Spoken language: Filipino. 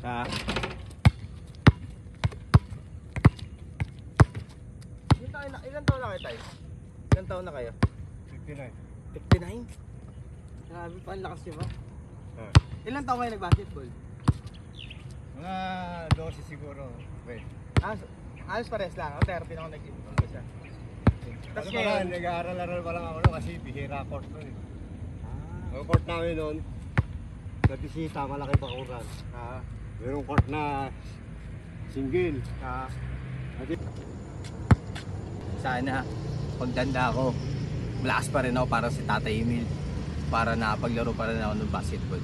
Ah. Ilan taon na kayo, Tay? Ilan taon na kayo? 59. 59? Grabe pa, ang lakas nyo ba? Ilan taon kayo nag-basketball? Mga 12 siguro. Wait. Alos pares lang. Ako 30 na ako nag-umpisa. Tapos ngayon, nag-aaral-aral pa lang ako noon kasi bihira court noon eh. Ang court namin noon, sa bisita, malaki bakuran. Mayroong court na single. Sana, pagdanda ako, malakas pa rin ako para si Tatay Emil. Para nakapaglaro pa rin ako ng basketball.